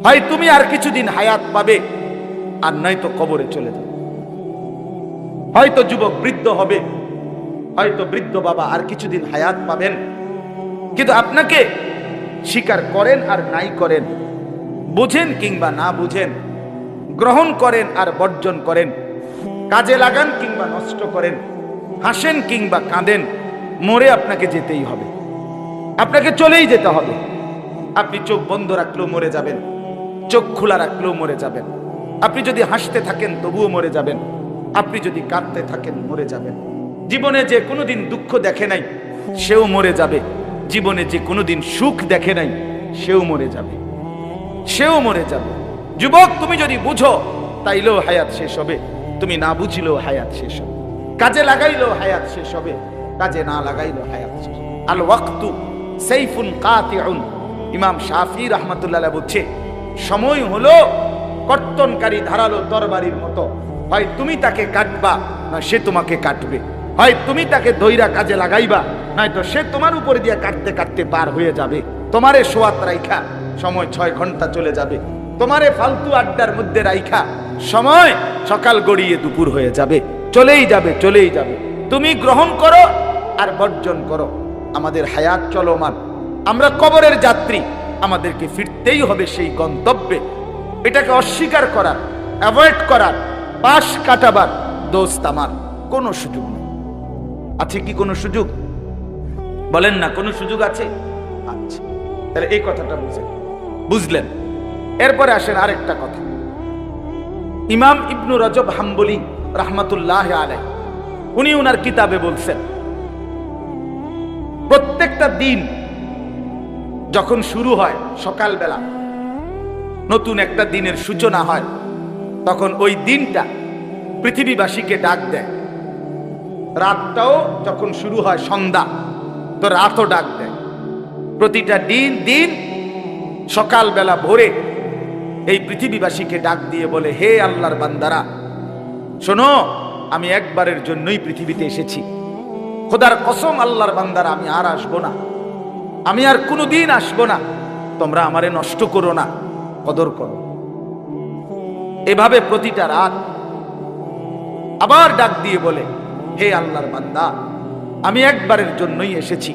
হয় তুমি আর কিছুদিন হায়াত পাবে, আর নয়তো কবরে চলে যাবে। হয়তো যুবক বৃদ্ধ হবে, হয়তো বৃদ্ধ বাবা আর কিছুদিন হায়াত পাবেন। কিন্তু আপনাকে স্বীকার করেন আর নাই করেন, বুঝেন কিংবা না বুঝেন, গ্রহণ করেন আর বর্জন করেন, কাজে লাগান কিংবা নষ্ট করেন, হাসেন কিংবা কাঁদেন, মরে আপনাকে যেতেই হবে, আপনাকে চলেই যেতে হবে। আপনি চোখ বন্ধ রাখলেও মরে যাবেন, চোখ খোলা রাখলেও মরে যাবেন। আপনি যদি হাসতে থাকেন তবুও মরে যাবেন, আপনি যদি কাঁদতে থাকেন মরে যাবেন। জীবনে যে কোনোদিন দুঃখ দেখে নাই সেও মরে যাবে, জীবনে যে কোনোদিন সুখ দেখে নাই সেও মরে যাবে, সেও মরে যাবে। যুবক, তুমি যদি বুঝো তাইলেও হায়াত শেষ হবে, তুমি না বুঝলেও হায়াত শেষ হবে। কাজে লাগাইলেও হায়াত শেষ হবে, কাজে না লাগাইলেও হায়াত শেষ। আল ওয়াক্তু সাইফুন কাতিউন, ইমাম শাফি রাহমাতুল্লাহ আলাইহি বলছে, সময় হলো কর্তনকারী ধারালো তরবারির মতো, হয় তুমি তাকে কাটবা না সে তোমাকে কাটবে, হয় তুমি তাকে ধইরা কাজে লাগাইবা, নয়তো সে তোমার উপরে দিয়ে কাটতে কাটতে পার হয়ে যাবে। তোমারে সোয়াত রাইখা সময় 6 ঘন্টা চলে যাবে, তোমারে ফালতু আড্ডার মধ্যে রাইখা সময় সকাল গড়িয়ে দুপুর হয়ে যাবে, চলেই যাবে, চলেই যাবে। তুমি গ্রহণ করো আর বর্জন করো। আমাদের হায়াত চলমান, আমরা কবরের যাত্রী, আমাদেরকে ফিরতেই হবে সেই গন্তব্যে। এটাকে অস্বীকার করার, অ্যাভয়েড করার, পাশ কাটাবার দোস্ত আমার কোনো সুযোগ নেই। আছে কি কোনো সুযোগ? বলেন না, কোনো সুযোগ আছে? আচ্ছা, তাহলে এই কথাটা বুঝলেন। এরপরে আসেন আরেকটা কথা। ইমাম ইবনু রজব হাম্বলি রাহমাতুল্লাহ আলাইহি উনি ওনার কিতাবে বলছেন, প্রত্যেকটা দিন যখন শুরু হয়, সকালবেলা নতুন একটা দিনের সূচনা হয়, তখন ওই দিনটা পৃথিবীবাসীকে ডাক দেয়। রাতটাও যখন শুরু হয়, সন্ধ্যা, তো রাতও ডাক দেয়। প্রতিটা দিন সকালবেলা ভোরে এই পৃথিবীবাসীকে ডাক দিয়ে বলে, হে আল্লাহর বান্দারা, শোনো, আমি একবারের জন্যই পৃথিবীতে এসেছি। খোদার কসম, আল্লাহর বান্দারা, আমি আর আসবো না, আমি আর কোনোদিন আসবো না। তোমরা আমারে নষ্ট করো না, কদর করো। এভাবে প্রতিটা রাত আবার ডাক দিয়ে বলে, হে আল্লাহর বান্দা, আমি একবারের জন্যই এসেছি,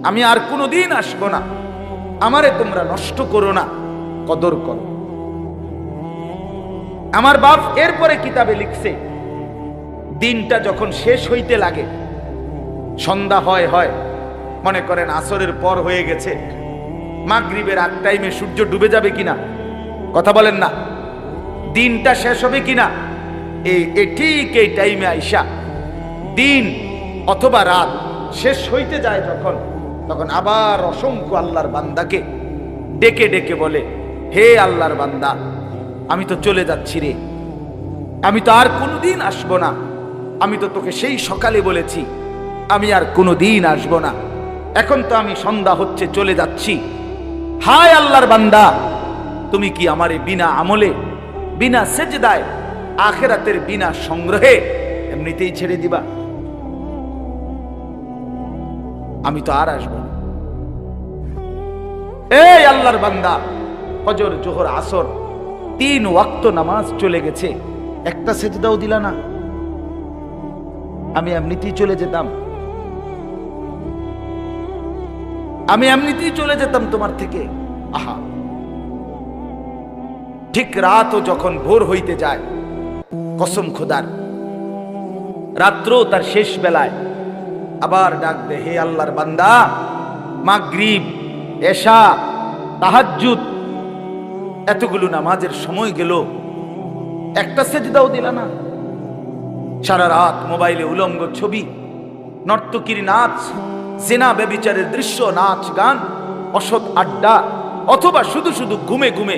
আমি আর কোনোদিন আসবো না, আমারে তোমরা নষ্ট করো না, কদর করো। আমার বাপ এরপরে কিতাবে লিখছে, দিনটা যখন শেষ হইতে লাগে, সন্ধ্যা হয়, মনে করেন আসরের পর হয়ে গেছে, মাগরিবের আগ টাইমে সূর্য ডুবে যাবে কিনা, কথা বলেন না, দিনটা শেষ হবে কিনা, ঠিক এই টাইমে আইসা দিন অথবা রাত শেষ হইতে যায় যখন, তখন আবার অসংখ্য আল্লাহর বান্দাকে ডেকে ডেকে বলে, হে আল্লাহর বান্দা, আমি তো চলে যাচ্ছি রে, আমি তো আর কোনোদিন আসবো না, আমি তো তোকে সেই সকালে বলেছি আমি আর কোনোদিন আসবো না, এখন তো আমি সন্ধ্যা হচ্ছে চলে যাচ্ছি। হায় আল্লাহর বান্দা, তুমি কি আমারে বিনা আমলে, বিনা সেজদায়, আখিরাতের বিনা সংগ্রহে এমনিতেই ছেড়ে দিবা? আমি তো আর আসবো না। এই আল্লাহর বান্দা, ফজর, জোহর, আসর 3 ওয়াক্ত নামাজ চলে গেছে, একটা সেজদাও দিলা না, আমি এমনিতেই চলে যেতাম, আমি এমনিতেই চলে যেতাম তোমার থেকে। আহা, ঠিক রাতও যখন ভোর হইতে যায়, কসম খোদার, রাত্র তার শেষ বেলায় আবার ডাক দে, হে আল্লাহর বান্দা, মাগরিব, এশা, তাহাজ্জুদ, এতগুলো নামাজের সময় গেল, একটা সেজদাও দিলা না। সারা রাত মোবাইলে উলঙ্গ ছবি, নর্তকীর নাচ, জিনা ব্যভিচারের দৃশ্য, নাচ গান, অসৎ আড্ডা, অথবা শুধু শুধু ঘুমে ঘুমে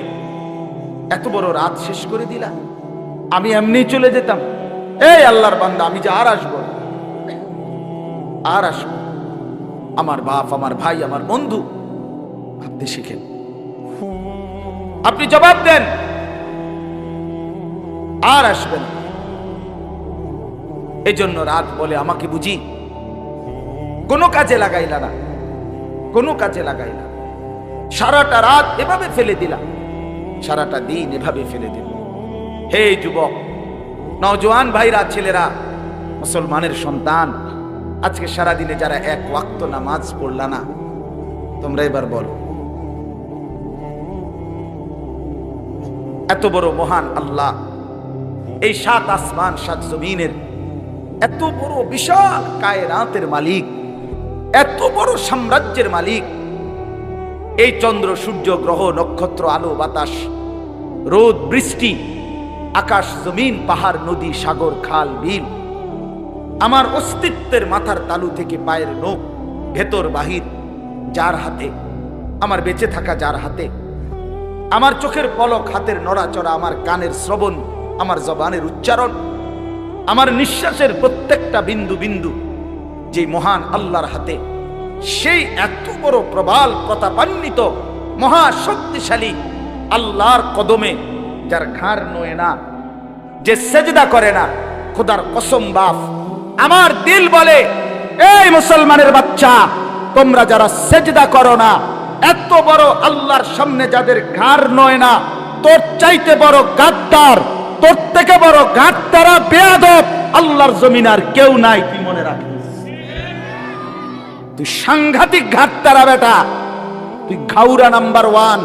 এত বড় রাত শেষ করে দিলা। আমি এমনি চলে যেতাম। এই আল্লাহর বান্দা, আমি যে আর আসবো, আর আসবো। আমার বাপ, আমার ভাই, আমার বন্ধু, ভাবতে শিখেন। আপনি জবাব দেন, আর আসবেন। এই জন্য রাত বলে, আমাকে বুঝি কোনো কাজে লাগাইলা না, কোনো কাজে লাগাইলা, সারাটা রাত এভাবে ফেলে দিলা, সারাটা দিন এভাবে ফেলে দিল। হে যুবক, নওজোয়ান ভাইরা, ছেলেরা, মুসলমানের সন্তান, আজকে সারা দিনে যারা এক ওয়াক্ত নামাজ পড়লা না, তোমরা এবার বলো, এত বড় মহান আল্লাহ, এই 7 আসমান 7 জমিনের এত বড় বিশাল কায়নাতের মালিক, এত বড় সাম্রাজ্যের মালিক, এই চন্দ্র সূর্য গ্রহ নক্ষত্র আলো বাতাস রোদ বৃষ্টি আকাশ জমিন পাহাড় নদী সাগর খাল বিল, আমার অস্তিত্বের মাথার তালু থেকে পায়ের নখ ভেতর বাহির যার হাতে, আমার বেঁচে থাকা যার হাতে, আমার চোখের পলক, হাতের নড়াচড়া, আমার কানের শ্রবণ, আমার জবানের উচ্চারণ, আমার নিঃশ্বাসের প্রত্যেকটা বিন্দু বিন্দু যে মহান আল্লাহর হাতে, সেই এত বড় প্রবাল প্রতাপান্বিত মহা শক্তিশালী আল্লাহর কদমে যার ঘাড় নয় না, যে সেজদা করে না, খোদার কসম বাপ, আমার দিল বলে, এই মুসলমানের বাচ্চা, তোমরা যারা সেজদা করো না, এত বড় আল্লাহর সামনে যাদের ঘাড় নয় না, তোর চাইতে বড় গাদ্দার, তোর থেকে বড় গাদ্দারা বেয়াদব আল্লাহর জমিন আর কেউ নাই। তুই মনে রাখিস, তুই সাংঘাতিক গাদ্দারা বেটা, তুই ঘাউরা নাম্বার 1,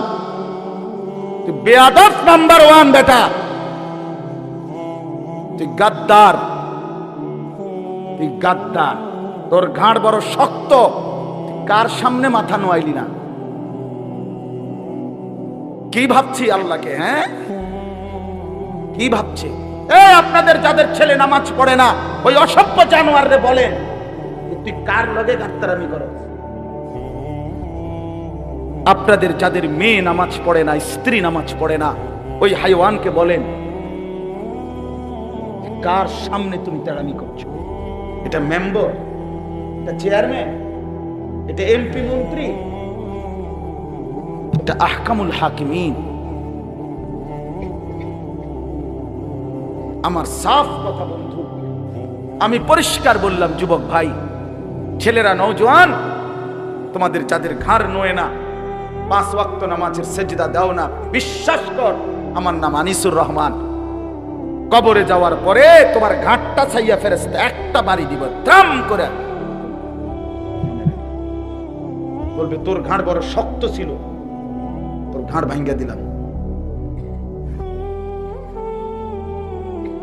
তুই বেয়াদব নাম্বার 1 বেটা, তুই গাদ্দার, তুই গাদ্দার, তোর ঘাড় বড় শক্ত, কার সামনে মাথা নোয়াইলি না? কি ভাবছি আল্লাহকে? হ্যাঁ, কি ভাবছে? আপনাদের যাদের ছেলে নামাজ পড়ে না, ওই অসভ্য জানোয়াররে বলেন, তুই কার লগে গাদ্দারামি করো? আপনাদের যাদের মেয়ে নামাজ পড়ে না, স্ত্রী নামাজ পড়ে না, ওই হাইওয়ানকে বলেন, কার সামনে তুমি তেড়ামি করছো? এটা মেম্বার, এটা চেয়ারম্যান, এটা এমপি মন্ত্রী, এটা আহকামুল হাকিমিন। আমার সাফ কথা বন্ধু, আমি পরিষ্কার বললাম, যুবক ভাই, ছেলেরা, নওজোয়ান, তোমাদের যাদের ঘাড় নয় না, 5 ওয়াক্ত নামাজের সেজদা দাও না, বিশ্বাস কর, আমার নাম আনিসুর রহমান, কবরে যাওয়ার পরে তোমার ঘাটটা ছাইয়া ফেরেশতা একটা বাড়ি দিব, ত্রাম করে বলবে, তোর ঘাড় বড় শক্ত ছিল, তোর ঘাড় ভাঙ্গা দিলাম।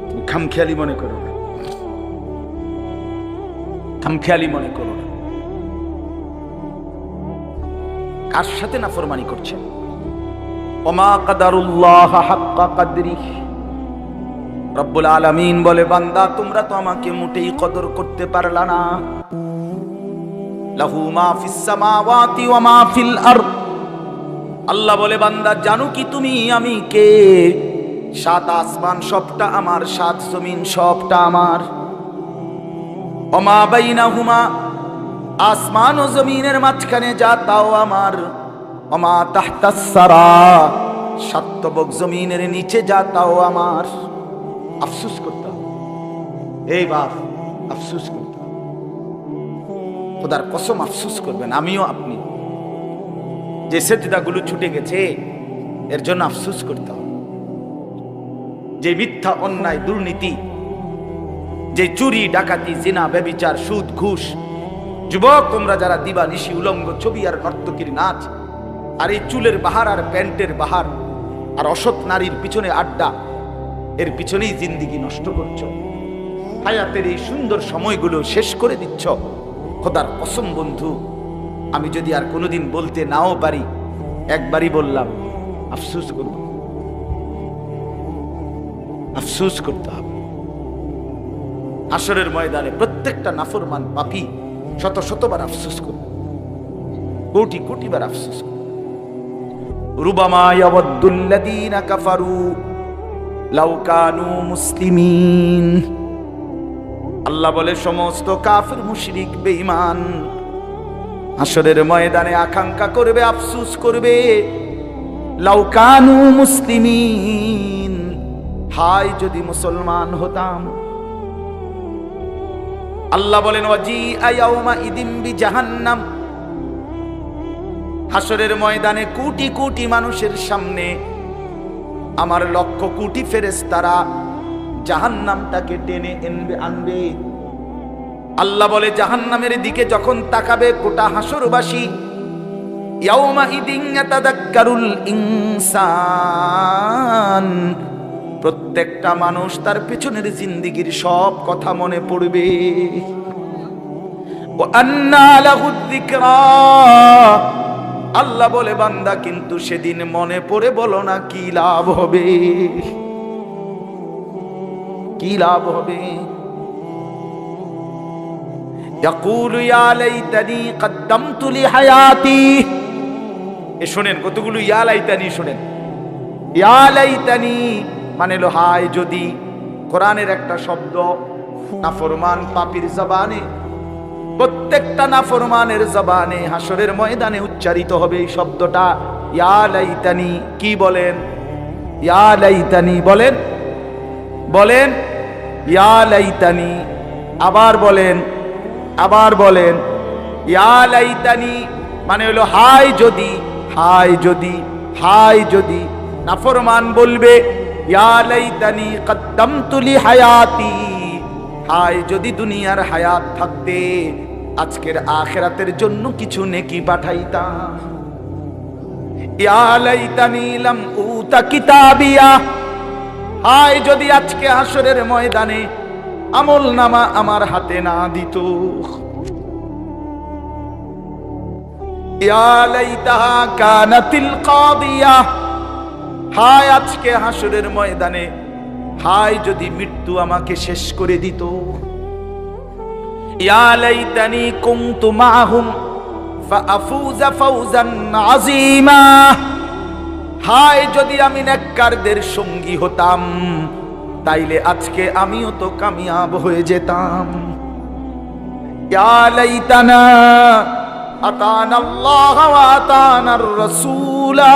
তুমি খামখেয়ালি মনে করো না, খামখেয়ালি মনে করো না। কার সাথে নাফরমানি করছেন? ওমা কাদারুল্লাহ হাক্কা কদরিহি, রব্বুল আলামিন বলে, বান্দা তোমরা তো আমাকে মোটেই কদর করতে পারলা না। লাহু মা ফিস সামাওয়াতি ওয়া মা ফিল আরদ, আল্লাহ বলে, বান্দা জানো কি তুমি আমি কে? 7 আসমান সবটা আমার, 7 জমিন সবটা আমার। ওয়া মা বাইনাহুমা, আসমান ও জমিনের মাঝখানে যা তাও আমার। ওয়া মা তাহতাস সারা, 7 তবক জমিনের নিচে যা তাও আমার। আফসোস করতে হবে, এই বাপ, আফসোস করতে হবে, খোদার কসম আফসোস করবেন, আমিও আপনি। যে সেজদাগুলো ছুটে গেছে, এর জন্য আফসোস করতে হবে। যে মিথ্যা অন্যায় দুর্নীতি, যে চুরি ডাকাতি জিনা ব্যভিচার সুদ ঘুষ, যুবক তোমরা যারা দিবা নিশি উলঙ্গ ছবি আর নর্তকীর নাচ, আর এই চুলের বাহার আর প্যান্টের বাহার আর অসৎ নারীর পিছনে আড্ডা, এর পিছনেই জিন্দিগি নষ্ট করছো, হায়াতের এই সুন্দর সময়গুলো শেষ করে দিচ্ছ। খোদার কসম বন্ধু, আমি যদি আর কোনোদিন বলতে নাও পারি, একবারই বললাম, আফসোস করব, আফসোস করতে হবে। হাসরের ময়দানে প্রত্যেকটা নাফরমান পাপী শত শতবার আফসোস করবে, কোটি কোটি বার আফসোস করবে। রুবামা ইয়াওয়াদ্দুল্লাযীনা কাফারু লাউ কানু মুসলিমিন, আল্লাহ বলে, সমস্ত কাফির মুশরিক বেঈমান হাসরের ময়দানে আকাঙ্ক্ষা করবে, আফসোস করবে, লাউ কানু মুসলিমিন, হায় যদি মুসলমান হতাম। আল্লাহ বলেন, ওয়াজিআ ইয়াউমা ইদিন বিজাহান্নাম, হাসরের ময়দানে কোটি কোটি মানুষের সামনে আমার লক্ষ কোটি ফেরেশতারা জাহান্নামটাকে টেনে আনবে। আল্লাহ বলে জাহান্নামের দিকে যখন তাকাবে গোটা হাসরবাসী, ইয়াউমা ইদিন ইয়াতাযাক্কারুল ইনসান, প্রত্যেকটা মানুষ তার পেছনের জিন্দেগির সব কথা মনে পড়বে। ওয়া আন্না লাহুদ যিকরা, আল্লাহ বলে বান্দা কিন্তু সেদিন মনে পড়ে বলো না কি লাভ হবে, কি লাভ হবে। ইয়াকুলু ইয়া লাইতানি কদ্দামতু লিহায়াতি, এ শুনেন কতগুলো ইয়া লাইতানি শুনেন। ইয়া লাইতানি মানে হলো হায় যদি, কোরআনের একটা শব্দ নাফরমান পাপীর জবানে, প্রত্যেকটা নাফরমানের জবানে হাসরের ময়দানে উচ্চারিত হবে এই শব্দটা ইয়া লাইতানি। কি বলেন? ইয়া লাইতানি বলেন, বলেন ইয়া লাইতানি, আবার বলেন, আবার বলেন ইয়া লাইতানি মানে হলো হায় যদি, হায় যদি, হায় যদি। নাফরমান বলবে ইয়া লাইতানি কদ্দামতু লিহায়াতি, হায় যদি দুনিয়ার হায়াত থাকতে আজকের আখিরাতের জন্য কিছু নেকি পাঠাইতাম। ইয়া লাইতানি লাম উতা কিতাবিয়া, হায় যদি আজকে হাসরের ময়দানে আমল নামা আমার হাতে না দিত। ইয়া লাইতাহা কানাতিল কাদিয়া, হায় আজকে হাসরের ময়দানে হায় যদি মৃত্যু আমাকে শেষ করে দিত। ইয়া লাইতানি কুনতু মাআহুম ফাআফুযা ফাওজান আযীমা, হায় যদি আমি নেককারদের সঙ্গী হতাম তাইলে আজকে আমিও তো কামিয়াব হয়ে যেতাম। ইয়া লাইতানা আতানাল্লাহ ওয়া আতানার রাসূলা,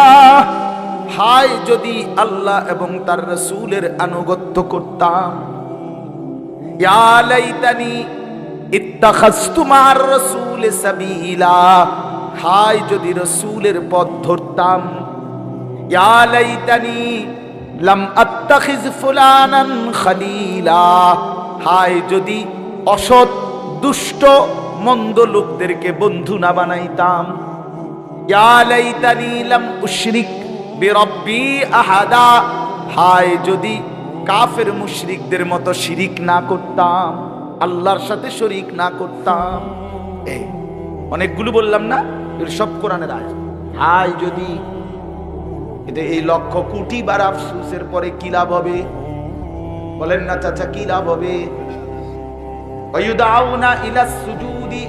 হায় যদি আল্লাহ এবং তার রাসূলের আনুগত্য করতাম। ইয়া লাইতানি ইত্তাখাযতু মা'আর রাসূলি সাবিলা, হায় যদি রাসূলের পথ ধরতাম। ইয়া লাইতানি লাম আত্তাখিজ ফুলানান খলিলা, হায় যদি অসৎ দুষ্ট মন্দ লোকদেরকে বন্ধু না বানাইতাম। ইয়া লাইতানি লাম উশরিক বিরব্বি আহাদা, হায় যদি কাফের মুশরিকদের মতো শিরিক না করতাম, আল্লাহর সাথে শরীক না করতাম। এই অনেকগুলো বললাম না, এর সব কোরআনের আয়াত। হায় যদি, এটা এই লক্ষ কোটি বার আফসোসের পরে কি লাভ হবে বলেন না চাচা, কি লাভ হবে? ওয়ায়ুদাউনা ইলাস সুজুদি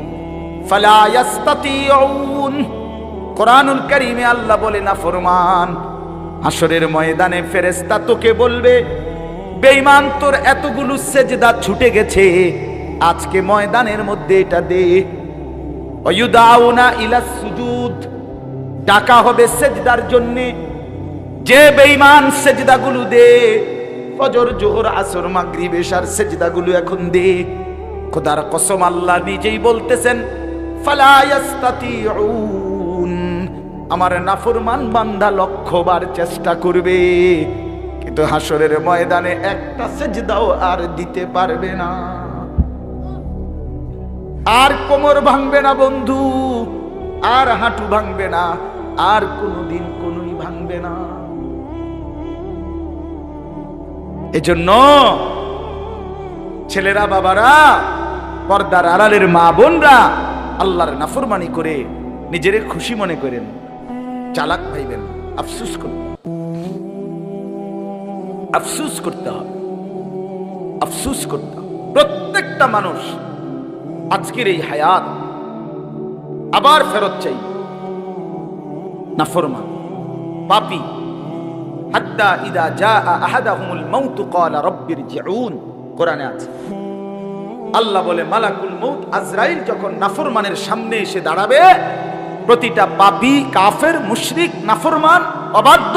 ফালা ইস্তাতিউন, কোরআনুল কারীমে আল্লাহ বলে না ফরমান হাসরের ময়দানে ফেরেশতা তোকে বলবে বেঈমান তোর এতগুলো সেজদা ছুটে গেছে, আজকে ময়দানের মধ্যে এটা দে। ওয়ায়ুদাউনা ইলাস সুজুদ, ডাকা হবে সেজদার জন্য। যে বেঈমান সেজদাগুলো দে, ফজর জোহর আসর মাগরিব এশার সেজদাগুলো এখন দে। খোদার কসম আল্লাহ নিজেই বলতেছেন ফালা ইস্তাতিউন, আমার নাফরমান বান্দা লক্ষবার চেষ্টা করবে কিন্তু হাসরের ময়দানে একটা সেজদাও আর দিতে পারবে না। আর কোমর ভাঙবে না বন্ধু, আর হাঁটু ভাঙবে না, আর কোনোদিন কোনোই ভাঙবে না। এজন্য ছেলেরা, বাবারা, পর্দার আড়ালের মা বোনরা আল্লাহর নাফরমানি করে নিজেরে খুশি মনে করেন, চালাক ভাইবেন, আফসোস করবেন, আফসোস করতে হবে, আফসোস করতে হবে। প্রত্যেকটা মানুষ আজকের এই হায়াত আবার ফেরত চাই। নাফরমান পাপী হাত্তা ইদা জাআ আহাদাহুমুল মাউত ক্বালা রাব্বিরজিউন, কোরআনে আছে। আল্লাহ বলে মালাকুল মউত আজরাইল যখন নাফরমানের সামনে এসে দাঁড়াবে, প্রতিটা পাপী, কাফের, মুশরিক, নাফরমান, অবাধ্য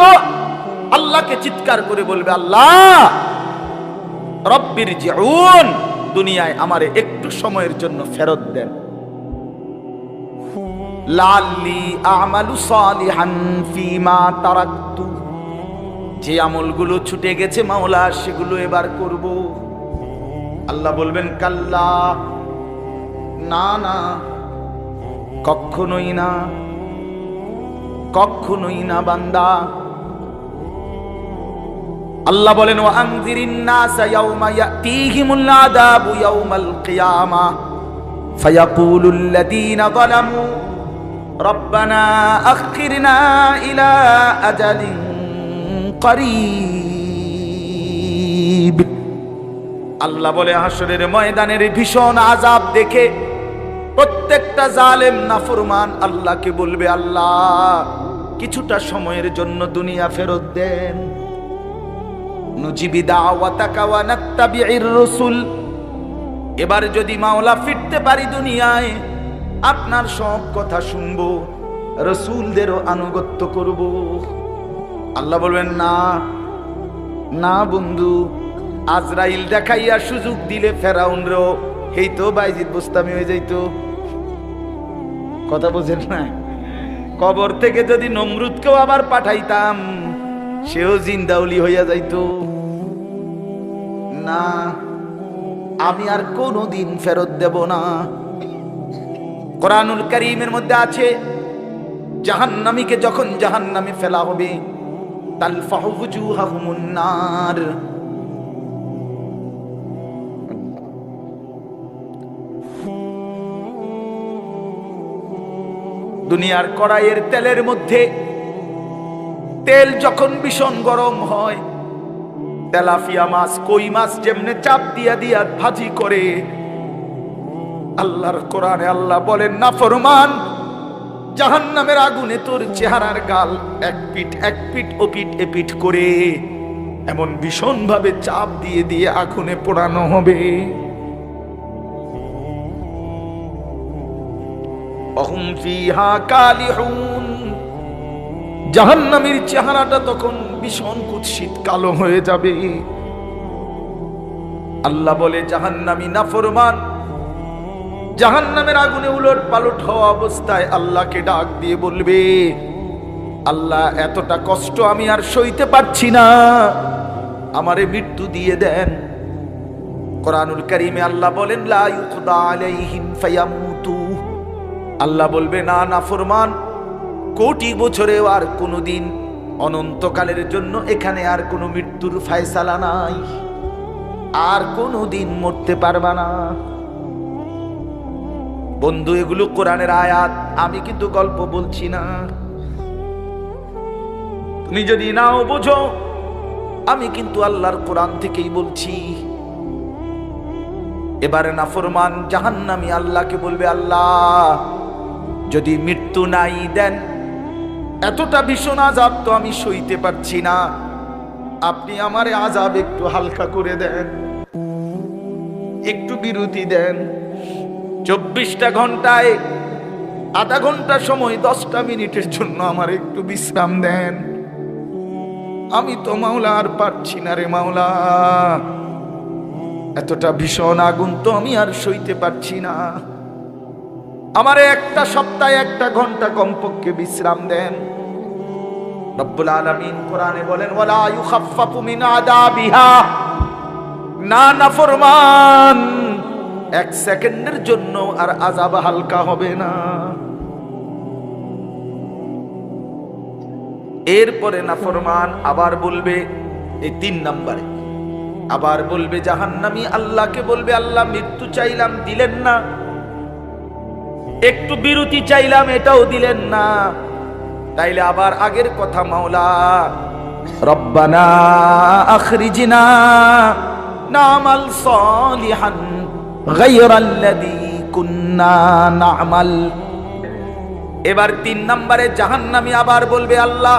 আল্লাহকে চিৎকার করে বলবে আল্লাহ রাব্বিরজিউন, দুনিয়ায় আমারে একটু সময়ের জন্য ফেরত দেন। লাআল্লি আ'মালু সালিহান ফীমা তারাকতু, যে আমলগুলো ছুটে গেছে মাওলা সেগুলো এবার করব। আল্লাহ বলবেন কাল্লা, না না, কখনোই না, কখনোই না বান্দা। আল্লাহ বলেন ওয়া আনযিরিন নাস ইয়াওমা ইয়াতিহিমুল আযাবু ইয়াওমাল কিয়ামাহ ফায়াকুলুল লাযীনা যালামু রব্বানা আখিরনা ইলা আজালিন করিব। আল্লাহ বলে হাসরের ময়দানের ভীষণ আযাব দেখে প্রত্যেকটা জালেম নাফরমান আল্লাহকে বলবে, আল্লাহ কিছুটা সময়ের জন্য দুনিয়া ফেরত দেন। নুজিবি দাওয়াতাকা ওয়া নাত্তাবি'র রাসূল, এবার যদি মাওলা ফিরতে পারি দুনিয়ায় আপনার সব কথা শুনবো, রাসূলদেরও আনুগত্য করব। আল্লাহ বলবেন না না বন্ধু, আজরাইল দেখাইয়া সুযোগ দিলে ফেরাউনরও এই তো বাইজিদ বুস্তামি হয়ে যাইতো। কথা বোঝেন না? কবর থেকে যদি নমরুদকেও আবার পাঠাইতাম সেও জিন্দাউলি হইয়া যাইতো। না, আমি আর কোনদিন ফেরত দেব না। কোরআনুল কারীমের মধ্যে আছে জাহান্নামীকে যখন জাহান্নামে ফেলা হবে তালফাহু ওয়ুজুহাহুমুন নার, দুনিয়ার কড়াইয়ের তেলের মধ্যে তেল যখন ভীষণ গরম হয়, তেলাপিয়া মাছ, কই মাছ যেমনে চাপ দিয়া দিয়া ভাজি করে, আল্লাহর কোরআনে আল্লাহ বলেন নাফরমান জাহান্নামের আগুনে তোর চেহারার গাল এক পিঠ ওপিঠ এপিঠ করে এমন ভীষণ ভাবে চাপ দিয়ে দিয়ে আগুনে পোড়ানো হবে। অহুম ফিহা কালিহুন, জাহান্নামীর চেহারাটা তখন ভীষণ কুৎসিত কালো হয়ে যাবে। আল্লাহ বলে জাহান্নামী নাফরমান জাহান্নামের আগুনে উলট পালট হওয়া অবস্থায় আল্লাহকে ডাক দিয়ে বলবে, আল্লাহ এতটা কষ্ট আমি আর সইতে পারছি না, আমারে মৃত্যু দিয়ে দেন। কোরআনুল কারীমে আল্লাহ বলেন লা ইউকদা আলাইহিম ফায়ামুতু, আল্লাহ বলবে না নাফরমান কোটি বছরেও আর কোনোদিন অনন্তকালের জন্য এখানে আর কোনো মৃত্যুর ফয়সালা নাই, আর কোনোদিন মরতে পারবা না। বন্ধু এগুলো কোরআনের আয়াত, আমি কিন্তু গল্প বলছি না। তুমি যদি নাও বুঝো আমি কিন্তু আল্লাহর কোরআন থেকেই বলছি। এবারে নাফরমান জাহান্নামী আল্লাহকে বলবে, আল্লাহ যদি মৃত্যু নাই দেন, এতটা ভীষণ আযাব তো আমি সইতে পারছি না, আপনি আমারে আযাব একটু হালকা করে দেন, একটু বিরতি দেন। 24টা ঘন্টায় আধা ঘন্টা সময় 10টা মিনিটের জন্য আমার একটু বিশ্রাম দেন। আমি তো মাওলা আর পারছি না রে মাওলা, এতটা ভীষণ আগুন তো আমি আর সইতে পারছি না, আমারে একটা সপ্তাহে 1 ঘন্টা কমপক্ষে বিশ্রাম দেন। রব্বুল আলামিন কোরআনে বলেন ওয়ালা ইউখাফফাফু মিন আযাবিহা, না নাফরমান 1 সেকেন্ডের জন্য আর আযাব হালকা হবে না। এরপরে নাফরমান আবার বলবে, এই 3 নম্বরে আবার বলবে জাহান্নামী আল্লাহকে বলবে, আল্লাহ মৃত্যু চাইলাম দিলেন না, একটু বিরতি চাইলাম এটাও দিলেন না, তাইলে আবার আগের কথা মাওলা রব্বানা আখরিজনা নামাল সালিহান গায়রাল্লাযী কুন্না না'মাল। এবার 3 নম্বরে জাহান্নামী আবার বলবে, আল্লাহ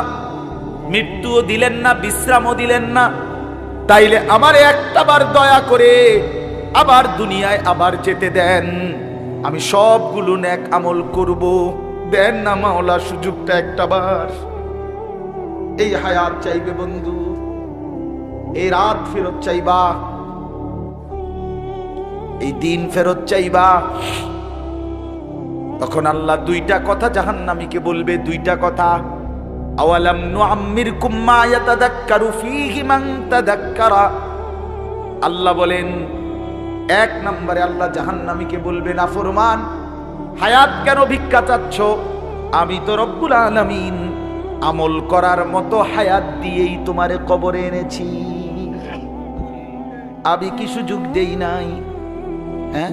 মৃত্যুও দিলেন না, বিশ্রামও দিলেন না, তাইলে আমারে একটাবার দয়া করে আবার দুনিয়ায় আবার যেতে দেন, আমি সবগুলো নেক আমল করব, দেন না মাওলা সুযোগটা একটাবার। এই হায়াত চাইবে বন্ধু, এই রাত ফেরত চাইবা, এই দিন ফেরত চাইবা। তখন আল্লাহ 2টা কথা জাহান্নামীকে বলবে, 2টা কথা। আওয়ালাম নুআম্মিরকুম মা ইয়াতাযাক্কারু ফীহি মান তাযাক্কারা। আল্লাহ বলেন, এক নম্বরে আল্লাহ জাহান্নামীকে বলবে, নাফরমান, হায়াত কেন ভিক্ষা চাচ্ছ? আমি তো রব্বুল আলামিন আমল করার মতো হায়াত দিয়েই তোমারে কবরে এনেছি, আমি কি সুযোগ দেই নাই? হ্যাঁ,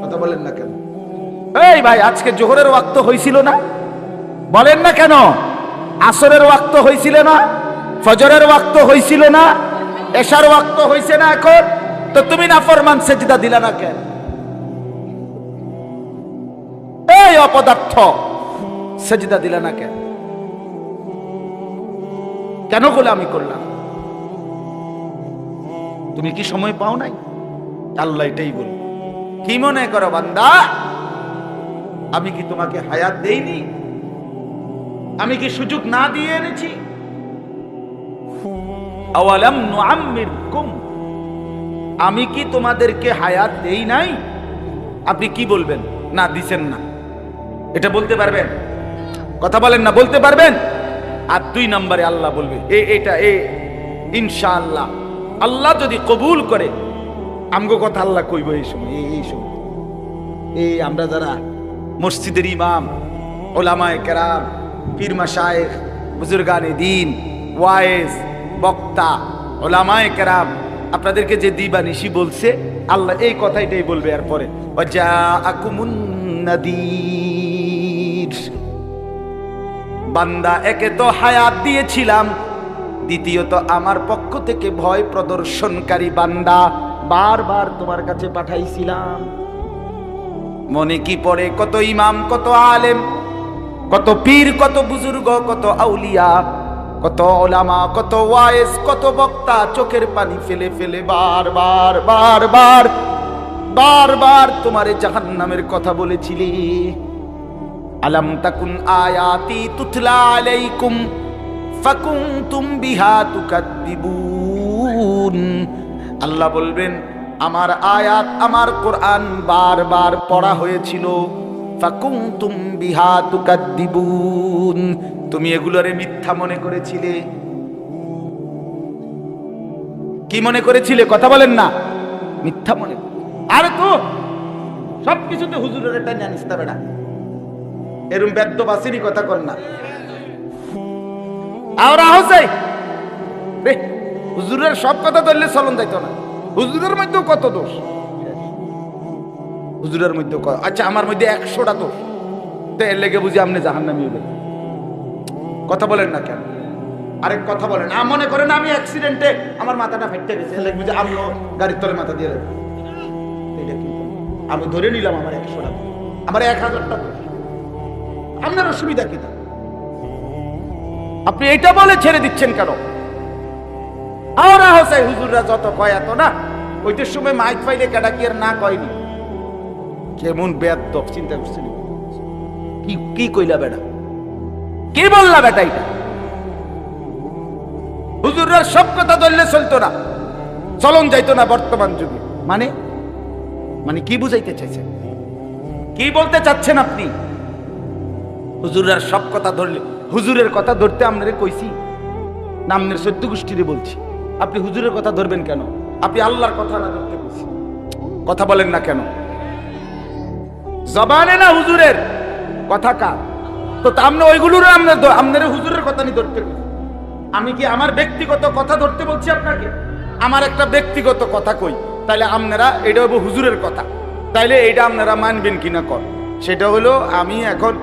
কথা বলেন না কেন? এই ভাই, আজকে জোহরের ওয়াক্ত হয়েছিল না? বলেন না কেন? আসরের ওয়াক্ত হয়েছিল না? ফজরের ওয়াক্ত হয়েছিল না? এশার ওয়াক্ত হয়েছে না এখন? তো তুমি নাফরমান সেজদা দিলা না কেন? এই অপদার্থ, সেজদা দিলা না কেন? কেন গোলামি করলাম? তুমি কি সময় পাও নাই? আল্লাহ এটাই বল, কি মনে করো বান্দা, আমি কি তোমাকে হায়াত দেইনি? আমি কি সুযোগ না দিয়ে এনেছি? আওয়ালাম নুআম্মিরকুম, আমি কি তোমাদেরকে হায়াত দেই নাই? আপনি কি বলবেন? না দিছেন না, এটা বলতে পারবেন? কথা বলেন না, বলতে পারবেন? আর দুই নম্বরে আল্লাহ বলবে, এটা ইনশাআল্লাহ আল্লাহ যদি কবুল করে, আমগো কথা আল্লাহ কইব এই সময়, এই সময় আমরা যারা মসজিদের ইমাম, ওলামায়ে কেরাম, পীর মাশায়েখ, বুজুর্গানে দ্বীন, ওয়াইজ, বক্তা, ওলামায়ে কেরাম আপনাদেরকে যে দিবানিশি বলছে, আল্লাহ এই কথাইটাই বলবে। এরপরে ওয়াজাআকুমুন নাদির, বান্দা একে তো হায়াত দিয়েছিলাম, দ্বিতীয়ত আমার পক্ষ থেকে ভয় প্রদর্শনকারী বান্দা বারবার তোমার কাছে পাঠাইছিলাম। মনে কি পড়ে কত ইমাম, কত আলেম, কত পীর, কত বুজুর্গ, কত আউলিয়া, কত ওলামা, কত ওয়াইজ, কত বক্তা চোখের পানি ফেলে ফেলে বারবার বারবার বারবার তোমারে জাহান্নামের কথা বলেছিলি। আলাম তাকুন আয়াতি তুতলা আলাইকুম ফাকুনতুম বিহা তুকাদ্দিবুন। আল্লাহ বলবেন, আমার আয়াত, আমার কোরআন বারবার পড়া হয়েছিল, ফাকুনতুম বিহা তুকাদ্দিবুন, তুমি এগুলোরে মিথ্যা মনে করেছিলে। কি মনে করেছিলে? কথা বলেন না, মিথ্যা মনে। আরে তো সবকিছুতে হুজুরের একটা জানিস তা বেটা, এরম বেদ্য বাসিনী কথা কর না। আর আহসাই রে, হুজুরের সব কথা ধরলে চলন যাইতো না। হুজুরের মধ্যেও কত দোষ, হুজুরের মধ্যে আচ্ছা আমার মধ্যে 100টা দোষ, তো এর লেগে বুঝি আপনি জাহান্নামী হবেন। কথা বলেন না কেন? আরেক কথা বলেন, মনে করেন আমি অ্যাক্সিডেন্টে আমার মাথাটা ফেটে গেছে, এর লেগে বুঝি আমিও গাড়ির তলে মাথা দিয়ে দেবো। এটা কি? আমি ধরে নিলাম আমার 100টা, আমার 1000টা দোষ, আপনার অসুবিধা কি? আপনি এটা বলে ছেড়ে দিচ্ছেন কেন? হুজুররা যত কয় এত না, ওইটার সময় মাইক পাইলে কেডা কি আর না কয়নি। কেমন বেয়াদব, চিন্তা করছেন? কি কইলা বেটা, কি বললা বেটা? এটা হুজুররা সব কথা ধরলে চলতো না, চলন যাইতো না বর্তমান যুগে। মানে মানে কি বুঝাইতে চাইছেন? কি বলতে চাচ্ছেন আপনি? হুজুরের সব কথা ধরলে, হুজুরের কথা ধরতে আপনারে কইছি না, আপনার 14 গোষ্ঠীরে বলছি। আপনি হুজুরের কথা ধরবেন কেন? আপনি আল্লাহর কথা না ধরতে কইছি। কথা বলেন না কেন? জবানে না হুজুরের কথা কার? তো আপনি ওইগুলোর আপনার হুজুরের কথা নিয়ে ধরতে কইছি। আমি কি আমার ব্যক্তিগত কথা ধরতে বলছি আপনাকে? আমার একটা ব্যক্তিগত কথা কই, তাহলে আপনারা এটা হবো হুজুরের কথা, তাইলে এটা আপনারা মানবেন কিনা কর। সেটা হলো, আমি এখন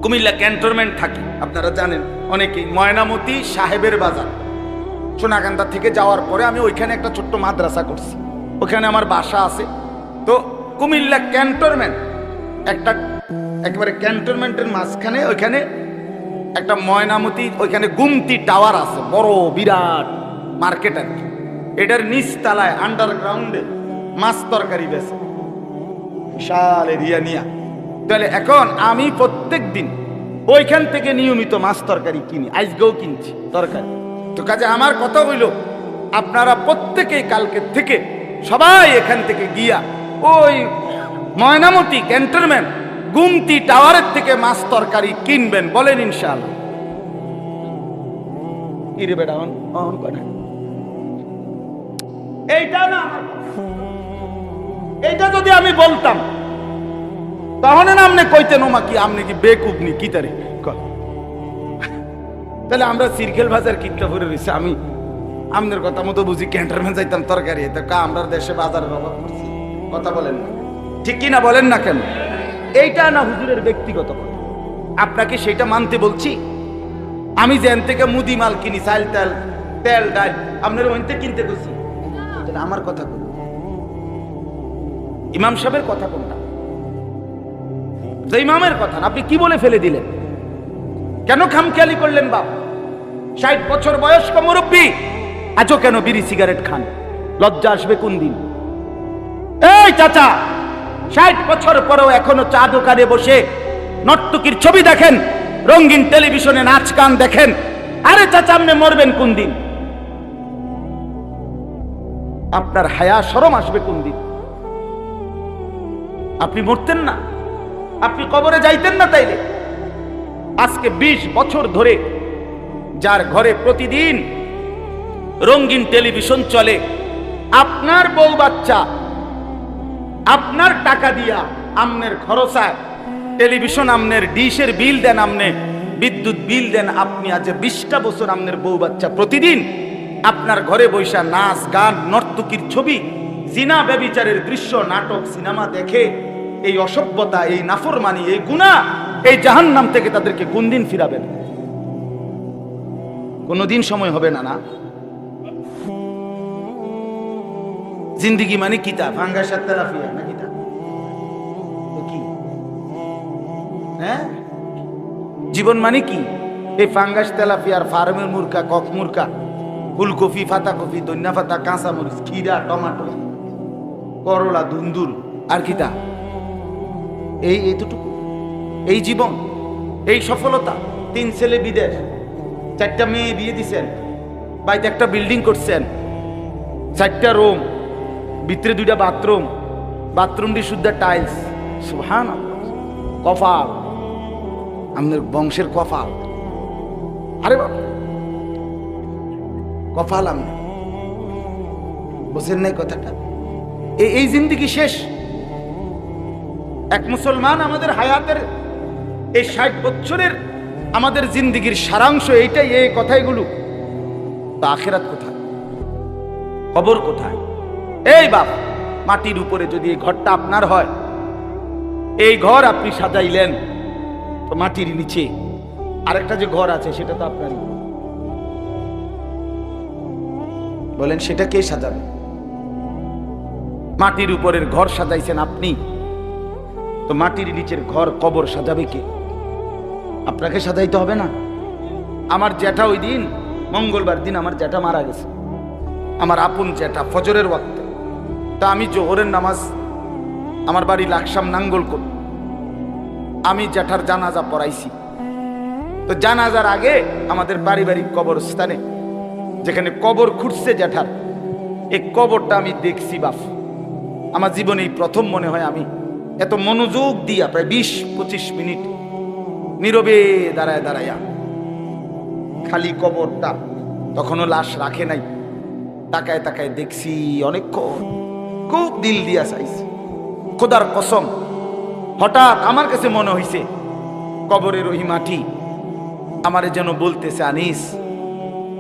কুমিল্লা ক্যান্টনমেন্ট থাকি, আপনারা জানেন অনেকেই। ময়নামতি সাহেবের বাজার, সোনাকান্দা থেকে যাওয়ার পরে আমি ওইখানে একটা ছোট্ট মাদ্রাসা করছি, ওখানে আমার বাসা আছে। তো কুমিল্লা ক্যান্টনমেন্ট একটা, একেবারে ক্যান্টনমেন্টের মাঝখানে ওইখানে একটা ময়নামতি, ওইখানে গুমতি টাওয়ার আছে, বড় বিরাট মার্কেট আর কি। এটার নিচতলায় আন্ডারগ্রাউন্ডে মাছ তরকারি বেছে, বিশাল এরিয়া নিয়া। তাহলে এখন আমি প্রত্যেক দিন ওইখান থেকে নিয়মিত মাছ তরকারি কিনি, আজকেও কিনছি তরকারি। তো কাজে আমার কথা হইল, আপনারা প্রত্যেকেই কালকে থেকে সবাই এখান থেকে গিয়া ওই ময়নামতি ক্যান্টনমেন্ট গুমতি টাওয়ারের থেকে মাছ তরকারি কিনবেন, বলেন ইনশাআল্লাহ। কি রে বেটা, অন করে এইটা না, এইটা যদি আমি বলতাম তাহলে না আপনি কইতেন ওমা কি আপনি কি বেকুবনি কি তারে, তাহলে আমরা সিরকেল বাজার কিনতে ভরে রয়েছে। আমি আপনার কথা মতো বুঝি ক্যান্টারম্যান যাইতাম তরকারি, তো আমরা দেশে বাজারের অভাব করছি, কথা বলেন না, ঠিক কি না বলেন না কেন? এইটা না হুজুরের ব্যক্তিগত কথা, আপনাকে সেটা মানতে বলছি। আমি যেন থেকে মুদি মাল কিনি, চাল তেল তেল ডাল, আপনার ওইতে কিনতে গেছি, আমার কথা কোন? ইমাম সাহেবের কথা কোনটা? যে ইমামের কথা না, আপনি কি বলে ফেলে দিলেন? কেন খামখেয়ালি করলেন বাপ? 60 বছর বয়স্ক মুরব্বী, আজও কেন বিড়ি সিগারেট খান? লজ্জা আসবে কোন দিন? এই চাচা, 60 বছর পরেও এখনো চা দোকানে বসে নর্তকীর ছবি দেখেন, রঙিন টেলিভিশনে নাচ গান দেখেন। আরে চাচা, আপনি মরবেন কোন দিন? আপনার হায়া শরম আসবে কোন দিন? আপনি মরতেন না, আপনি কবরে যাইতেন না তাইলে? আজকে 20 বছর ধরে যার ঘরে প্রতিদিন রঙিন টেলিভিশন চলে, আপনার বউ বাচ্চা আপনার টাকা দিয়া আমনের খরচায় টেলিভিশন, আমনের ডিশের বিল দেন, আমনে বিদ্যুৎ বিল দেন। আপনি আজ 20টা বছর আমনের বউ বাচ্চা প্রতিদিন আপনার ঘরে বৈশা নাচ গান, নর্তকীর ছবি, জিনা ব্যভিচারের দৃশ্য, নাটক, সিনেমা দেখে এই অসভ্যতা, এই নাফরমানি, এই গুনাহ, এই জাহান্নাম থেকে তাদেরকে কোন দিন ফিরাবেন? কোনদিন সময় হবে না। না, জিন্দিগি মানে কিতা? ফাঙ্গাস আর তেলাপিয়া না কিতা? কি হ্যাঁ, জীবন মানে কি? এই ফাঙ্গাস, তেলাপিয়ার, ফার্মের মুরকা, কক মুরকা, ফুলকপি, ফাতাকপি, ধনিয়া পাতা, কাঁচা মরিচ, খিরা, টমাটো, করলা, ধুন্দুল, আর কিতা? এই এতটুকু এই জীবন, এই সফলতা। 3 ছেলে বিদেশ, 4টা মেয়ে বিয়ে দিছেন, বাড়িতে একটা বিল্ডিং করছেন, 4টা রুম, ভিতরে 2টা বাথরুম, বাথরুমটি শুদ্ধ টাইলস। সুবহানাল্লাহ, কপাল, আমাদের বংশের কপাল। আরে বাবা, কপাল আমি বুঝেন নাই কথাটা? এই জিন্দেগি শেষ। এক মুসলমান আমাদের হায়াতের এই 60 বছরের আমাদের জিন্দেগির সারাংশ এইটাই, এই কথাইগুলো। তা আখিরাত কোথায়? কবর কোথায়? এই বাপ, মাটির উপরে যদি এই ঘরটা আপনার হয়, এই ঘর আপনি সাজাইলেন, তো মাটির নিচে আরেকটা যে ঘর আছে সেটা তো আপনারই। বলেন সেটা কে সাজাবে? মাটির উপরের ঘর সাজাইছেন আপনি, তো মাটির নিচের ঘর, কবর সাজাবে কে? আপনাকে সাজাইতে হবে না? আমার জ্যাঠা ওই দিন মঙ্গলবার দিন আমার জ্যাঠা মারা গেছে, আমার আপন জ্যাঠা, ফজরের ওয়াক্তে। তা আমি জোহরের নামাজ, আমার বাড়ি লাকসাম নাঙ্গলকোট, আমি জ্যাঠার জানাজা পড়াইছি। তো জানাজার আগে আমাদের পারিবারিক কবরস্থানে যেখানে কবর খুঁড়ছে জ্যাঠার, এই কবরটা আমি দেখছি বাপ। আমার জীবনে প্রথম মনে হয় আমি এত মনোযোগ দিয়া প্রায় 20-25 মিনিট নীরবে দাঁড়ায় দাঁড়াইয়া খালি কবরটা, তখনও লাশ রাখে নাই, তাকায় তাকায় দেখছি অনেকক্ষণ, খুব দিল দিয়া চাইছি। খোদার কসম, হঠাৎ আমার কাছে মনে হইছে কবরের ওই মাটি আমারে যেন বলতেছে, আনিস,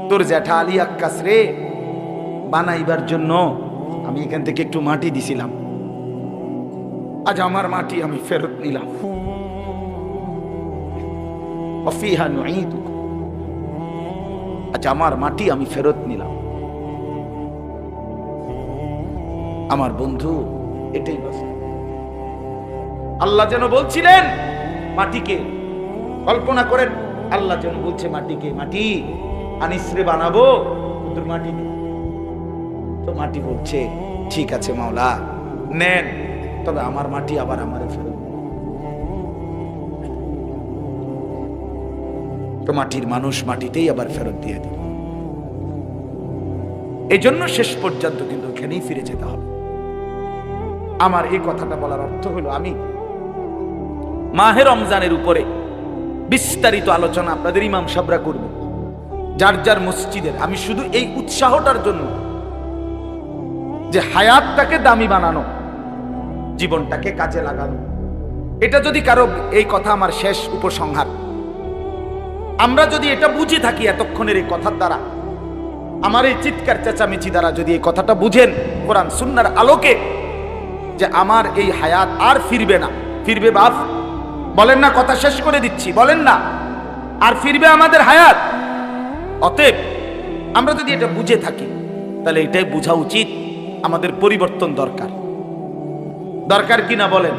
তোর জ্যাঠা আলী আক্কাস রে বানাইবার জন্য আমি এখান থেকে একটু মাটি দিছিলাম, আজ আমার মাটি আমি ফেরত নিলাম। অফিহা নুঈদুক, আজ আমার মাটি আমি ফেরত নিলাম। আমার বন্ধু, এটাই বাস্তব। আল্লাহ যেন বলছিলেন মাটিকে, কল্পনা করেন, আল্লাহ যেন বলছে মাটিকে, মাটি আনিসরে বানাবো, তোর মাটি নেই। তো মাটি বলছে, ঠিক আছে মাওলা নেন, তবে আমার মাটি আবার আমারে ফেরত। তো মাটির মানুষ মাটিতেই আবার ফেরত দিয়ে দিল। এই জন্য শেষ পর্যন্ত কিন্তু ওখানেই ফিরে যেতে হবে। আমার এই কথাটা বলার অর্থ হলো, আমি মাহে রমজানের উপরে বিস্তারিত আলোচনা আপনাদের ইমাম সাহেবরা করবে যার যার মসজিদের। আমি শুধু এই উৎসাহটার জন্য যে হায়াতটাকে দামি বানানো, জীবনটাকে কাজে লাগানো, এটা যদি কারো, এই কথা আমার শেষ উপসংহার, আমরা যদি এটা বুঝে থাকি এতক্ষণের এই কথার দ্বারা, আমার এই চিৎকার চেঁচামেচি দ্বারা যদি এই কথাটা বুঝেন কোরআন সুন্নাহর আলোকে, যে আমার এই হায়াত আর ফিরবে না। ফিরবে বাপ? বলেন না, কথা শেষ করে দিচ্ছি, বলেন না আর ফিরবে আমাদের হায়াত? অতএব আমরা যদি এটা বুঝে থাকি তাহলে এটাই বোঝা উচিত আমাদের পরিবর্তন দরকার। দরকার কিনা বলেন?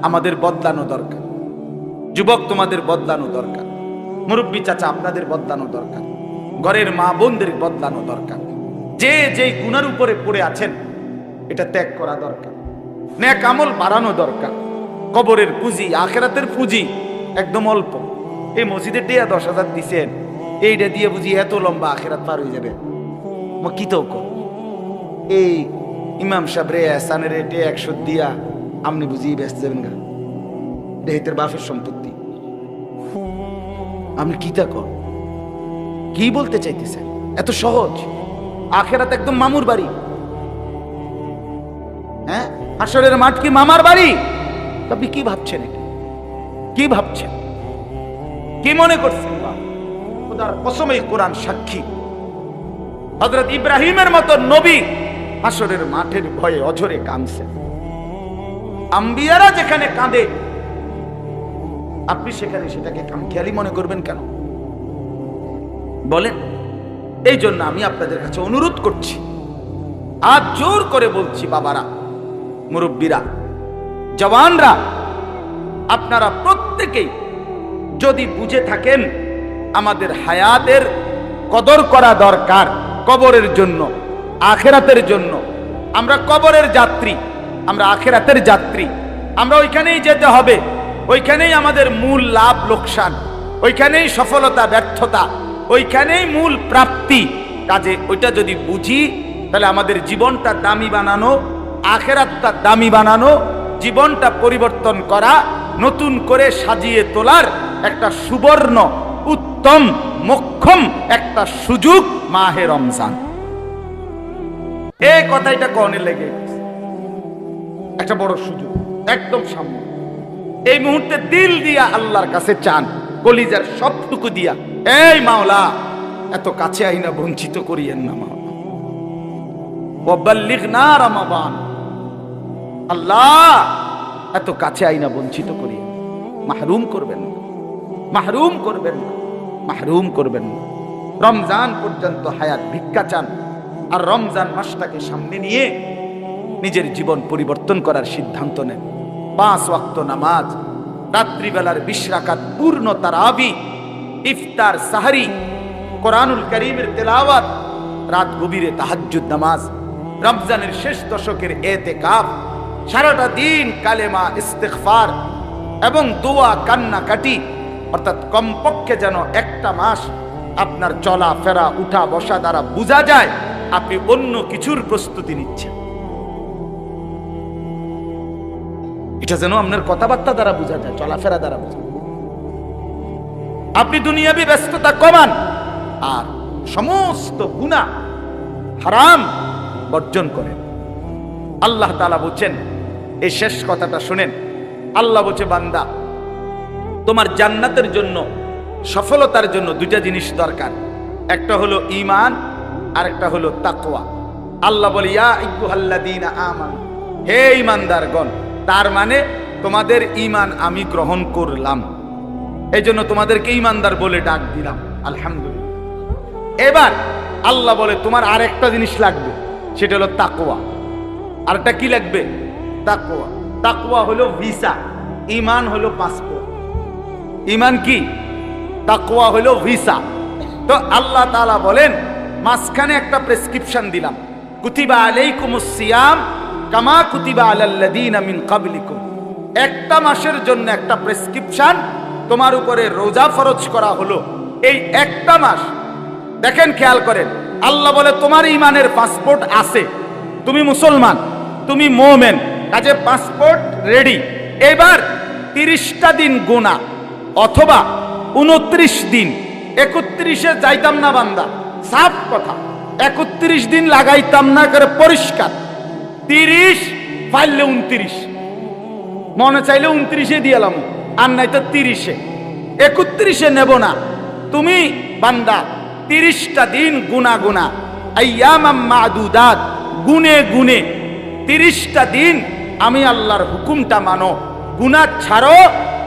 আমাদের বদলানো দরকার। যুবক, তোমাদের বদলানো দরকার। মুরব্বী চাচা, আপনাদের বদলানো দরকার। ঘরের মা বোনদের বদলানো দরকার। যে যেই গুনার উপরে পড়ে আছেন এটা ত্যাগ করা দরকার। নেক আমল বাড়ানো দরকার। কবরের পুঁজি, আখেরাতের পুঁজি একদম অল্প। এই মসজিদে টিয়া 10,000 দিছেন, এইটা দিয়ে বুঝি এত লম্বা আখেরাত পার হয়ে যাবে? কি তো এই ইমাম সাহেব রে এসানের রেটে 100 দিয়া আপনি বুঝিয়ে ব্যস্ত যাবেন গা? দেহিতের বাপের সম্পত্তি। আপনি কি তা কর, কি বলতে চাইতেছেন? এত সহজ? আখেরাত একদম মামুর বাড়ি। হ্যাঁ, হাসরের মাঠ কি মামার বাড়ি? আপনি কি ভাবছেন? এটা কি ভাবছেন? কি মনে করছেন? খোদার কসম, এই কোরআন সাক্ষী, হযরত ইব্রাহিমের মতো নবী হাসরের মাঠের ভয়ে অঝরে কাঁদছেন। আম্বিয়ারা যেখানে কাঁদে আপনি সেখানে সেটাকে কামখেয়ালি মনে করবেন কেন বলেন? এই জন্য আমি আপনাদের কাছে অনুরোধ করছি, আজ জোর করে বলছি, বাবারা, মুরব্বীরা, জওয়ানরা, আপনারা প্রত্যেকেই যদি বুঝে থাকেন আমাদের হায়াতের কদর করা দরকার কবরের জন্য, আখেরাতের জন্য। আমরা কবরের যাত্রী, আমরা আখেরাতের যাত্রী। আমরা ওইখানেই যেতে হবে, ওইখানেই আমাদের মূল লাভ লোকসান, ওইখানেই সফলতা ব্যর্থতা, ওইখানেই মূল প্রাপ্তি। কাজে ওইটা যদি বুঝি তাহলে আমাদের জীবনটা দামি বানানো, আখেরাতটা দামি বানানো, জীবনটা পরিবর্তন করা, নতুন করে সাজিয়ে তোলার একটা সুবর্ণ, উত্তম, মোক্ষম একটা সুযোগ মাহে রমজান। এই কথাটা কনে লেগে একটা বড় সুযোগ একদম সামনে। এই মুহূর্তে দিল দিয়া আল্লাহর কাছে চান, কলিজার সবটুকু দিয়া, এই মাওলা, এত কাছে আইনা বঞ্চিত করিয়েন না মাওলা, ওয়াবাল্লিগনা রমাদান। আল্লাহ, এত কাছে আইনা বঞ্চিত করিয়েন, মাহরুম করবেন না, মাহরুম করবেন না, মাহরুম করবেন না। রমজান পর্যন্ত হায়াত ভিক্ষা চান, আর রমজান মাসটাকে সামনে নিয়ে নিজের জীবন পরিবর্তন করার সিদ্ধান্ত নেন। 5 ওয়াক্ত নামাজ, রাত্রিবেলার 20 রাকাত পূর্ণ তারাবি, ইফতার, সাহরি, কোরআনুল কারীমের তেলাওয়াত, রাত গভীরে তাহাজ্জুদ নামাজ, রমজানের শেষ দশকের এতেকাফ, সারাটা দিন কালেমা, ইস্তিগফার এবং দোয়া, কান্নাকাটি, অর্থাৎ কমপক্ষে যেন একটা মাস আপনার চলা ফেরা, উঠা বসা দ্বারা বোঝা যায় আপনি অন্য কিছুর প্রস্তুতি নিচ্ছেন। এটা যেন আপনার কথাবার্তা দ্বারা বোঝা যায়, চলাফেরা দ্বারা বোঝা যায়। আপনি দুনিয়াবি ব্যস্ততা কমান, আর সমস্ত গুনাহ হারাম বর্জন করেন। আল্লাহ তাআলা বলেন, এই শেষ কথাটা শুনেন, আল্লাহ বলছে, বান্দা, তোমার জান্নাতের জন্য, সফলতার জন্য 2টা জিনিস দরকার। একটা হলো ঈমান, আর একটা হলো তাকওয়া। আল্লাহ বলে, ইয়া আইয়ুহাল্লাযীনা আমানু, হে ঈমানদারগণ, তার মানে তোমাদের ঈমান আমি গ্রহণ করলাম, এই জন্য তোমাদেরকে ঈমানদার বলে ডাক দিলাম, আলহামদুলিল্লাহ। এবার আল্লাহ বলে, তোমার আরেকটা জিনিস লাগবে, সেটা হলো তাকওয়া। আরটা কি লাগবে? তাকওয়া। তাকওয়া হলো ভিসা, ঈমান হলো পাসপোর্ট। ঈমান কি? তাকওয়া হলো ভিসা। তো আল্লাহ তাআলা বলেন, মাঝখানে একটা প্রেসক্রিপশন দিলাম, কুতিবা আলাইকুমুস সিয়াম কামা কুতিবা আলাল্লাযীনা মিন ক্বাবলিকুম। একটা মাসের জন্য একটা প্রেসক্রিপশন তোমার উপরে রোজা ফরজ করা হলো। এই একটা মাস দেখেন, খেয়াল করেন, আল্লাহ বলে তোমার ঈমানের পাসপোর্ট আছে, তুমি মুসলমান, তুমি মুমিন, কাজে পাসপোর্ট রেডি। এবার 30টা দিন গুনাহ, অথবা 29 দিন। 31-এ যাইতাম না বান্দা, সাফ কথা। 31 দিন লাগাইতাম না করে পরিষ্কার। 30 পাইলে 29, মনে চাইলে 29-এ দিয়ালাম, আর নাই তো 30-এ। 31-এ নেব না। তুমি বান্দা 30টা দিন গুনা গুনা, আইয়ামাম মাদুদাত, গুনে গুনে 30টা দিন আমি আল্লাহর হুকুমটা মানো, গুনাহ ছাড়ো,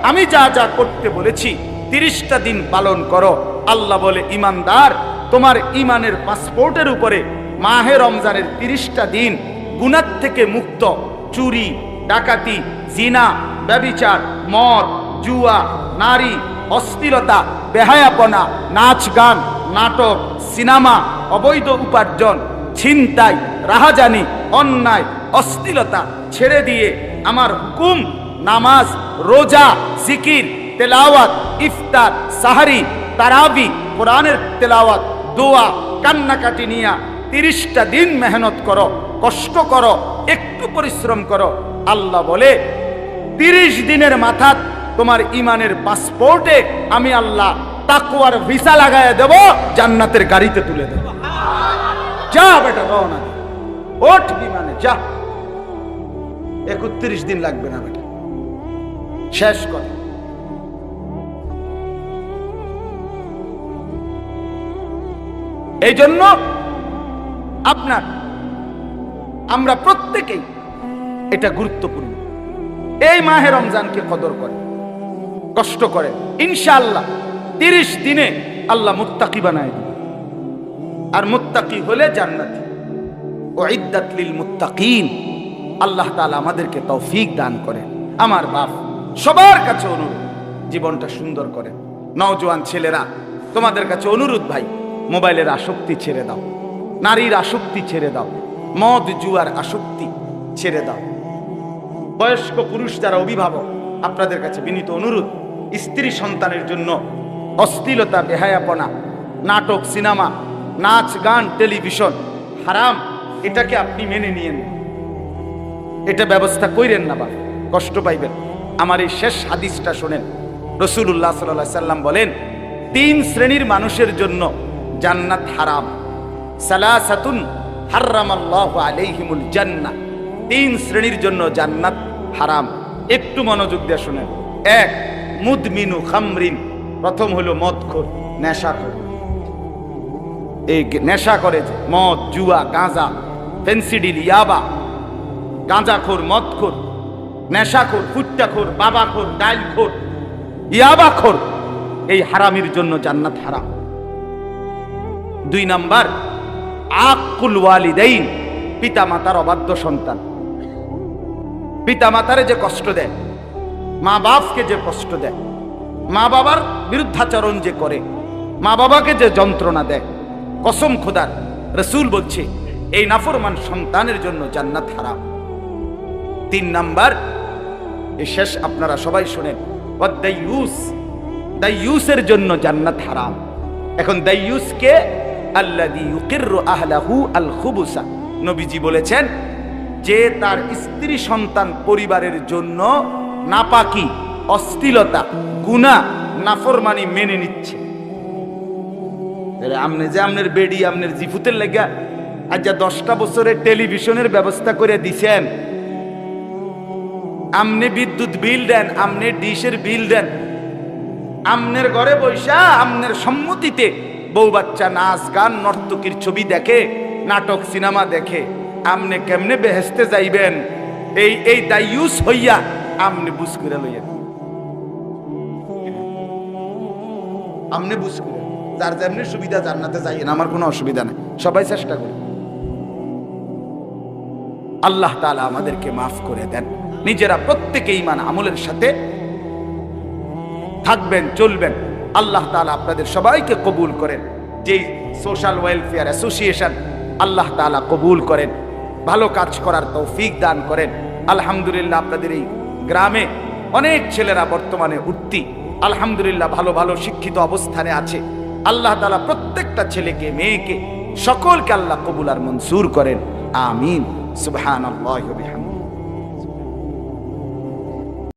আমি যা যা করতে বলেছি 30টা দিন পালন করো। আল্লাহ বলে, ইমানদার, তোমার ইমানের পাসপোর্টের উপরে মাহে রমজানের 30টা দিন গুনাহ থেকে মুক্ত। চুরি, ডাকাতি, জিনা, ব্যভিচার, মদ, জুয়া, নারী, অশ্লীলতা, বেহায়াপনা, নাচ গান, নাটক, সিনেমা, অবৈধ উপার্জন, ছিনতাই, রাহাজানি, অন্যায়, অশ্লীলতা ছেড়ে দিয়ে আমার হুকুম নামাজ, রোজা, জিকির, তেলাওয়াত, ইফতার, সাহারি, তারাবি, কোরআনের তেলাওয়াত, দোয়া, কান্নাকাটি নিয়া 30টা দিন মেহনত করো, কষ্ট করো, একটু পরিশ্রম করো। আল্লাহ বলে 30 দিনের মাথা তোমার ইমানের পাসপোর্টে আমি আল্লাহ তাকওয়ার ভিসা লাগায় দেব, জান্নাতের গাড়িতে তুলে দেব। যা বেটা, রওনা দে, ওঠ বিমানে যা। 31 দিন লাগবে না বেটা, শেষ কথা। এই জন্য আমরা প্রত্যেকেই এটা গুরুত্বপূর্ণ, এই মাহে রমজানকে কদর করে, কষ্ট করে। ইনশাআল্লাহ 30 দিনে আল্লাহ মুত্তাকি বানায় দিবে, আর মুত্তাকি হলে জান্নাতি। উইদ্দাত লিল মুত্তাকিন। আল্লাহ তাআলা আমাদেরকে তৌফিক দান করেন। আমার বাপ সবার কাছে অনুরোধ, জীবনটা সুন্দর করেন। নওজোয়ান ছেলেরা, তোমাদের কাছে অনুরোধ ভাই, মোবাইলের আসক্তি ছেড়ে দাও, নারীর আসক্তি ছেড়ে দাও, মদ জুয়ার আসক্তি ছেড়ে দাও। বয়স্ক পুরুষ যারা অভিভাবক, আপনাদের কাছে বিনীত অনুরোধ, স্ত্রী সন্তানের জন্য অশ্লীলতা, বেহায়াপনা, নাটক, সিনেমা, নাচ গান, টেলিভিশন হারাম, এটাকে আপনি মেনে নিয়েন, এটা ব্যবস্থা কইরেন না, বা কষ্ট পাইবেন। আমার এই শেষ হাদিসটা শোনেন। রাসূলুল্লাহ সাল্লাল্লাহু আলাইহি সাল্লাম বলেন, 3 শ্রেণীর মানুষের জন্য জান্নাত হারাম। সালাসাতুন হারামাল্লাহু আলাইহিমুল জান্নাহ। 3 শ্রেণীর জন্য জান্নাত হারাম। একটু মনোযোগ দিয়ে শুনেন। 1, মুদমিনু খামরিন। প্রথম হলো মদখোর, নেশাখোর। এই নেশা করে যে মদ, জুয়া, গাঁজা, ফেন্সিডিল, ইয়াবা। গাঁজাখোর, মদখোর, নেশাখোর, ফুট্টাখোর, বাবাখোর, ডাইলখোর, ইয়াবাখোর, এই হারামির জন্য জান্নাত হারাম। 2 নাম্বার, আকুল ওয়ালিদাইন। পিতা মাতার অবাধ্য সন্তান, পিতা মাতারে যে কষ্ট দেয়, মা বাপকে যে কষ্ট দেয়, মা বাবার বিরুদ্ধাচরণ যে করে, মা বাবাকে যে যন্ত্রণা দেয়, কসম খোদার, রাসূল বলছে এই নাফরমান সন্তানের জন্য জান্নাত হারাম। 3 নাম্বার, এই শেষ আপনারা সবাই শুনেন, ওয়াদাইয়ুস। দাইয়ুসের জন্য জান্নাত হারাম। এখন দাইয়ুসকে আল্লাযী ইউকিররু আহলাহু আল খুবুসা। নবীজি বলেছেন, যে তার স্ত্রী সন্তান পরিবারের জন্য নাপাকি, অশ্লীলতা, গুনাহ, নাফরমানি মেনে নিচ্ছে। আমনে যে আমনের বেডি, আমনের জিফুতের লেগা আজ 10টা বছরের টেলিভিশনের ব্যবস্থা করে দিছেন, আমনে বিদ্যুৎ বিল দেন, আমনে ডিশের বিল দেন, আমনের ঘরে বৈশা আমনের সম্মতিতে বউ বাচ্চা নাচ গান, নর্তকীর ছবি দেখে, নাটক সিনেমা দেখে, আমনে কেমনে বেহেশতে যাইবেন? এই দাইয়ুস হইয়া আমনে বুঝ করে লইয়া, আমনে বুঝ করে, যার যেমনি সুবিধা জান্নাতে যাইয়েন, আমার কোনো অসুবিধা নেই, সবাই চেষ্টা করি। আল্লাহ তাআলা আমাদেরকে মাফ করে দেন। নিজেরা প্রত্যেকে ঈমান আমলের সাথে থাকবেন, চলবেন। আল্লাহ তাআলা আপনাদের সবাইকে কবুল করেন। যে সোশ্যাল ওয়েলফেয়ার অ্যাসোসিয়েশন, আল্লাহ তাআলা কবুল করেন, ভালো কাজ করার তৌফিক দান করেন। আলহামদুলিল্লাহ, আপনাদের এই গ্রামে অনেক ছেলেরা বর্তমানে উঠতি, আলহামদুলিল্লাহ ভালো ভালো শিক্ষিত অবস্থানে আছে। আল্লাহ তাআলা প্রত্যেকটা ছেলেকে, মেয়েকে, সকলকে আল্লাহ কবুল আর মনসুর করেন। আমিন। সুবহানাল্লাহি ওয়া বিহামদিহি।